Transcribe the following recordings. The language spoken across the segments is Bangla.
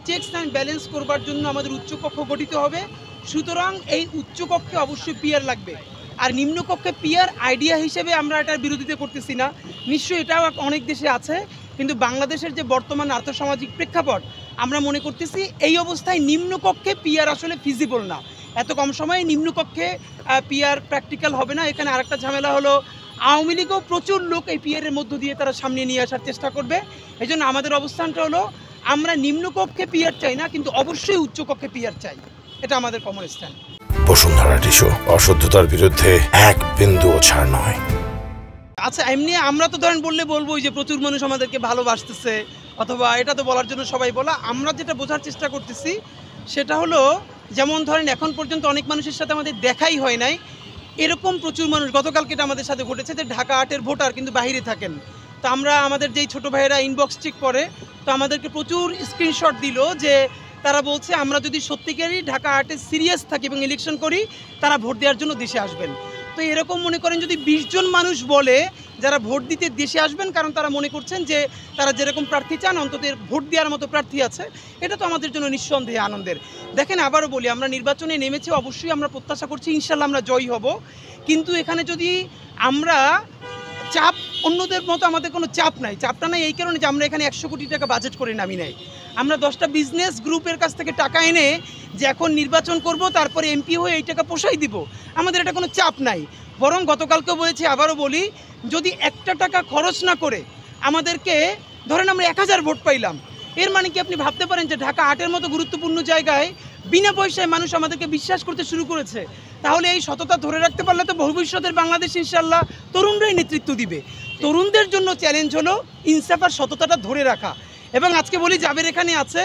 চেকস অ্যান্ড ব্যালেন্স করবার জন্য আমাদের উচ্চকক্ষ গঠিত হবে। সুতরাং এই উচ্চকক্ষে অবশ্যই পিয়ার লাগবে। আর নিম্নকক্ষে পিয়ার আইডিয়া হিসেবে আমরা এটার বিরোধিতা করতেছি না, নিশ্চয়ই এটাও অনেক দেশে আছে, কিন্তু বাংলাদেশের যে বর্তমান আর্থসামাজিক প্রেক্ষাপট আমরা মনে করতেছি এই অবস্থায় নিম্নকক্ষে পিয়ার আসলে ফিজিবল না। এত কম সময়ে নিম্নকক্ষে পিয়ার প্র্যাকটিক্যাল হবে না। এখানে আরেকটা ঝামেলা হলো, আওয়ামী লীগও প্রচুর লোক এই পিয়ারের মধ্য দিয়ে তারা সামনে নিয়ে আসার চেষ্টা করবে। এই জন্য আমাদের অবস্থানটা হলো, আমরা নিম্নকক্ষে পিয়ার চাই না, কিন্তু অবশ্যই উচ্চকক্ষে পিয়ার চাই। এটা আমাদের কমন স্ট্যান্ড। বসুন্ধরা টিস্যু, অশুদ্ধতার বিরুদ্ধে এক বিন্দুও ছাড় নয়। আচ্ছা, এমনি আমরা তো ধরেন বললে বলবো যে প্রচুর মানুষ আমাদেরকে ভালোবাসতেছে, অথবা এটা তো বলার জন্য সবাই বলা। আমরা যেটা বোঝার চেষ্টা করতেছি সেটা হলো, যেমন ধরেন এখন পর্যন্ত অনেক মানুষের সাথে আমাদের দেখাই হয় নাই, এরকম প্রচুর মানুষ গতকালকে এটা আমাদের সাথে ঘটেছে যে ঢাকা ৮-এর ভোটার কিন্তু বাইরে থাকেন। তো আমরা আমাদের যেই ছোটো ভাইয়েরা ইনবক্স চেক করে, তো আমাদেরকে প্রচুর স্ক্রিনশট দিল যে তারা বলছে আমরা যদি সত্যিকারই ঢাকা ৮-এ সিরিয়াস থাকি এবং ইলেকশন করি, তারা ভোট দেওয়ার জন্য দেশে আসবেন। তো এরকম মনে করেন যদি ২০ জন মানুষ বলে যারা ভোট দিতে দেশে আসবেন, কারণ তারা মনে করছেন যে তারা যেরকম প্রার্থী চান অন্তত ভোট দেওয়ার মতো প্রার্থী আছে, এটা তো আমাদের জন্য নিঃসন্দেহে আনন্দের। দেখেন, আবারও বলি, আমরা নির্বাচনে নেমেছি, অবশ্যই আমরা প্রত্যাশা করছি ইনশাল্লাহ আমরা জয়ী হব। কিন্তু এখানে যদি আমরা চাপ, অন্যদের মতো আমাদের কোনো চাপটা নাই এই কারণে যে আমরা এখানে ১০০ কোটি টাকা বাজেট করে নামি নাই। আমরা 10টা বিজনেস গ্রুপের কাছ থেকে টাকা এনে যে এখন নির্বাচন করব, তারপরে এমপি হয়ে এই টাকা পোষাই দিব, আমাদের এটা কোনো চাপ নাই। বরং গতকালকেও বলেছি, আবারও বলি, যদি একটা টাকা খরচ না করে আমাদেরকে, ধরেন আমরা ১০০০ ভোট পাইলাম, এর মানে কি আপনি ভাবতে পারেন যে ঢাকা ৮-এর মতো গুরুত্বপূর্ণ জায়গায় বিনা পয়সায় মানুষ আমাদেরকে বিশ্বাস করতে শুরু করেছে। তাহলে এই সততা ধরে রাখতে পারলে তো ভবিষ্যতের বাংলাদেশ ইনশাল্লাহ তরুণরাই নেতৃত্ব দিবে। তরুণদের জন্য চ্যালেঞ্জ হলো ইনসাফ আর সততাটা ধরে রাখা। এবং আজকে বলি, জাবের এখানে আছে,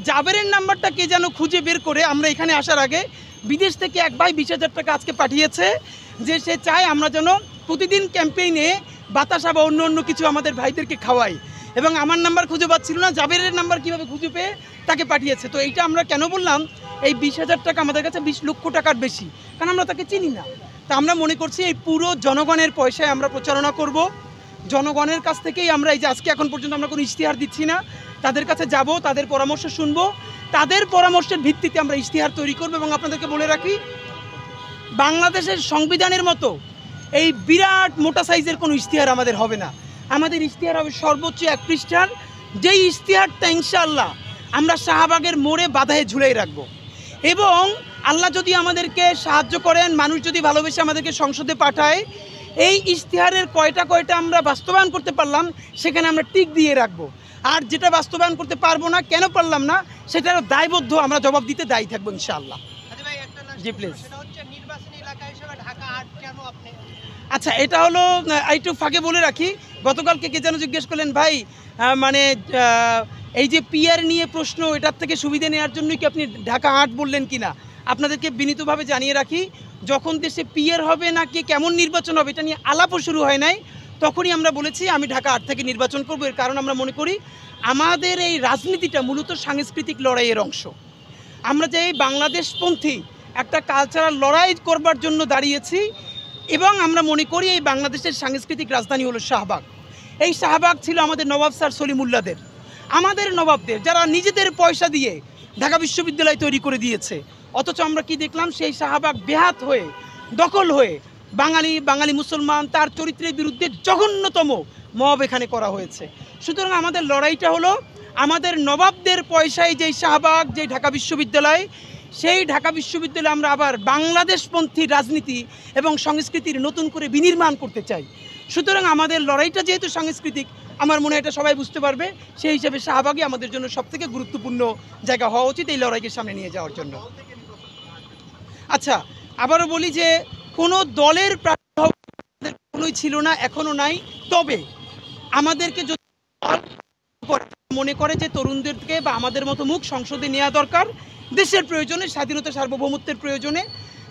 জাবেরের নাম্বারটা কে যেন খুঁজে বের করে আমরা এখানে আসার আগে বিদেশ থেকে এক ভাই ২০,০০০ টাকা আজকে পাঠিয়েছে, যে সে চায় আমরা যেন প্রতিদিন ক্যাম্পেইনে বাতাসা বা অন্য কিছু আমাদের ভাইদেরকে খাওয়াই। এবং আমার নাম্বার খুঁজে পাচ্ছিল না, জাবেরের নাম্বার কীভাবে খুঁজে পেয়ে তাকে পাঠিয়েছে। তো এইটা আমরা কেন বললাম, এই ২০,০০০ টাকা আমাদের কাছে ২০ লক্ষ টাকার বেশি, কারণ আমরা তাকে চিনি না। তা আমরা মনে করছি এই পুরো জনগণের পয়সায় আমরা প্রচারণা করব। জনগণের কাছ থেকেই আমরা, এই যে আজকে এখন পর্যন্ত আমরা কোনো ইশতেহার দিচ্ছি না, তাদের কাছে যাব, তাদের পরামর্শ শুনব, তাদের পরামর্শের ভিত্তিতে আমরা ইশতেহার তৈরি করব। এবং আপনাদেরকে বলে রাখি, বাংলাদেশের সংবিধানের মতো এই বিরাট মোটা সাইজের কোনো ইশতেহার আমাদের হবে না। আমাদের ইশতেহার হবে সর্বোচ্চ ১ পৃষ্ঠার, যেই ইশতেহারটা ইনশাআল্লাহ আমরা শাহবাগের মোড়ে বাধায় ঝুলাই রাখব। এবং আল্লাহ যদি আমাদেরকে সাহায্য করেন, মানুষ যদি ভালোবেসে আমাদেরকে সংসদে পাঠায়, এই ইশতেহারের কয়টা আমরা বাস্তবায়ন করতে পারলাম সেখানে আমরা টিক দিয়ে রাখবো। আর যেটা বাস্তবায়ন করতে পারবো না, কেন পারলাম না, সেটার দায়বদ্ধ আমরা জবাব দিতে দায়ী থাকবো ইনশাআল্লাহ। জি প্লিজ। আচ্ছা, এটা হলো, একটু ফাঁকে বলে রাখি, গতকালকে কে যেন জিজ্ঞেস করলেন, ভাই মানে এই যে পিআর নিয়ে প্রশ্ন, এটার থেকে সুবিধা নেওয়ার জন্যই কি আপনি ঢাকা ৮ বললেন কি না? আপনাদেরকে বিনীতভাবে জানিয়ে রাখি, যখন দেশে পিআর হবে নাকি কেমন নির্বাচন হবে এটা নিয়ে আলাপও শুরু হয় নাই, তখনই আমরা বলেছি আমি ঢাকা ৮ থেকে নির্বাচন করব। এর কারণ আমরা মনে করি আমাদের এই রাজনীতিটা মূলত সাংস্কৃতিক লড়াইয়ের অংশ। আমরা যে এই বাংলাদেশপন্থী একটা কালচারাল লড়াই করবার জন্য দাঁড়িয়েছি, এবং আমরা মনে করি এই বাংলাদেশের সাংস্কৃতিক রাজধানী হলো শাহবাগ। এই শাহবাগ ছিল আমাদের নবাব স্যার সলিমুল্লাহদের, আমাদের নবাবদের, যারা নিজেদের পয়সা দিয়ে ঢাকা বিশ্ববিদ্যালয় তৈরি করে দিয়েছে। অথচ আমরা কি দেখলাম, সেই শাহবাগ বেহাত হয়ে, দখল হয়ে বাঙালি মুসলমান তার চরিত্রের বিরুদ্ধে জঘন্যতম মব এখানে করা হয়েছে। সুতরাং আমাদের লড়াইটা হলো আমাদের নবাবদের পয়সায় যেই শাহবাগ, যেই ঢাকা বিশ্ববিদ্যালয়, সেই ঢাকা বিশ্ববিদ্যালয়ে আমরা আবার বাংলাদেশপন্থী রাজনীতি এবং সংস্কৃতির নতুন করে বিনির্মাণ করতে চাই। সুতরাং আমাদের লড়াইটা যেহেতু সাংস্কৃতিক, আমার মনে হয় এটা সবাই বুঝতে পারবে, সেই হিসাবে শাহবাগই আমাদের জন্য সবথেকে গুরুত্বপূর্ণ জায়গা হওয়া উচিত এই লড়াইকে সামনে নিয়ে যাওয়ার জন্য। আচ্ছা, আবারও বলি যে কোনো দলের প্রার্থী কোনোই ছিল না, এখনও নাই। তবে আমাদেরকে যদি মনে করে যে তরুণদেরকে বা আমাদের মতো মুখ সংসদে নেওয়া দরকার দেশের প্রয়োজনে, স্বাধীনতা সার্বভৌমত্বের প্রয়োজনে,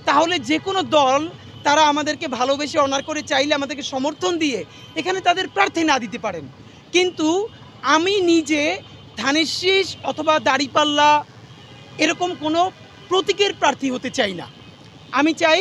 তাহলে যে কোনো দল তারা আমাদেরকে ভালোবেসে অনার করে চাইলে আমাদেরকে সমর্থন দিয়ে এখানে তাদের প্রার্থী না দিতে পারেন। কিন্তু আমি নিজে ধানের শীষ অথবা দাঁড়িপাল্লা এরকম কোনো প্রতীকের প্রার্থী হতে চাই না। আমি চাই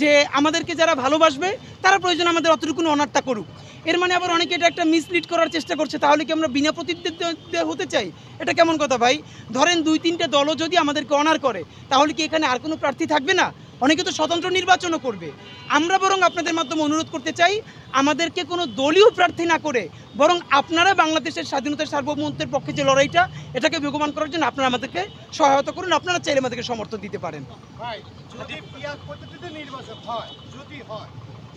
যে আমাদেরকে যারা ভালোবাসবে তারা প্রয়োজন আমাদের অতটুকু অনারটা করুক। এর মানে আবার অনেকে এটা একটা মিসলিড করার চেষ্টা করছে। তাহলে কি আমরা বিনা প্রতিদ্বন্দ্বিতা হতে চাই? এটা কেমন কথা ভাই? ধরেন 2-3টে দলও যদি আমাদেরকে অনার করে, তাহলে কি এখানে আর কোনো প্রার্থী থাকবে না? অনেকে তো স্বতন্ত্র নির্বাচনও করবে। আমরা বরং আপনাদের মাধ্যমে অনুরোধ করতে চাই, আমাদেরকে কোনো দলীয় প্রার্থী না করে বরং আপনারা বাংলাদেশের স্বাধীনতার সার্বভৌমত্বের পক্ষে যে লড়াইটা, এটাকে বেগবান করার জন্য আপনারা আমাদেরকে সহায়তা করুন। আপনারা চাইলে আমাদেরকে সমর্থন দিতে পারেন। ভাই, যদি পিয়ার পদ্ধতিতে নির্বাচন হয়, যদি হয়,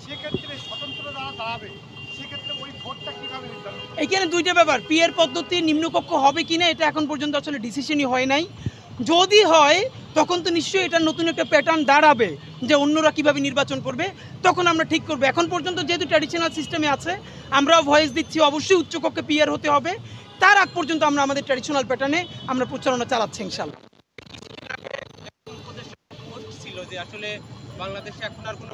সেক্ষেত্রে স্বতন্ত্র যারা দাঁড়াবে, সেক্ষেত্রে ওই ভোটটা কিভাবে নির্ধারণ করবে? এইখানে দুইটা ব্যাপার, পিয়ার পদ্ধতি নিম্নকক্ষ হবে কিনা এটা এখন পর্যন্ত আসলে ডিসিশনই হয় নাই। যদি হয় তখন তো নিশ্চয়ই এটা নতুন একটা প্যাটার্ন দাঁড়াবে যে অন্যরা কিভাবে নির্বাচন করবে, তখন আমরা ঠিক করবো। এখন পর্যন্ত যেহেতু ট্র্যাডিশনাল সিস্টেমে আছে, আমরাও ভয়েস দিচ্ছি অবশ্যই উচ্চকক্ষে পিয়ার হতে হবে। তার আগ পর্যন্ত আমরা আমাদের ট্র্যাডিশনাল প্যাটার্নে আমরা প্রচারণা চালাচ্ছি ইনশাল্লাহ। ছিল যে আসলে বাংলাদেশে এখন আর কোনো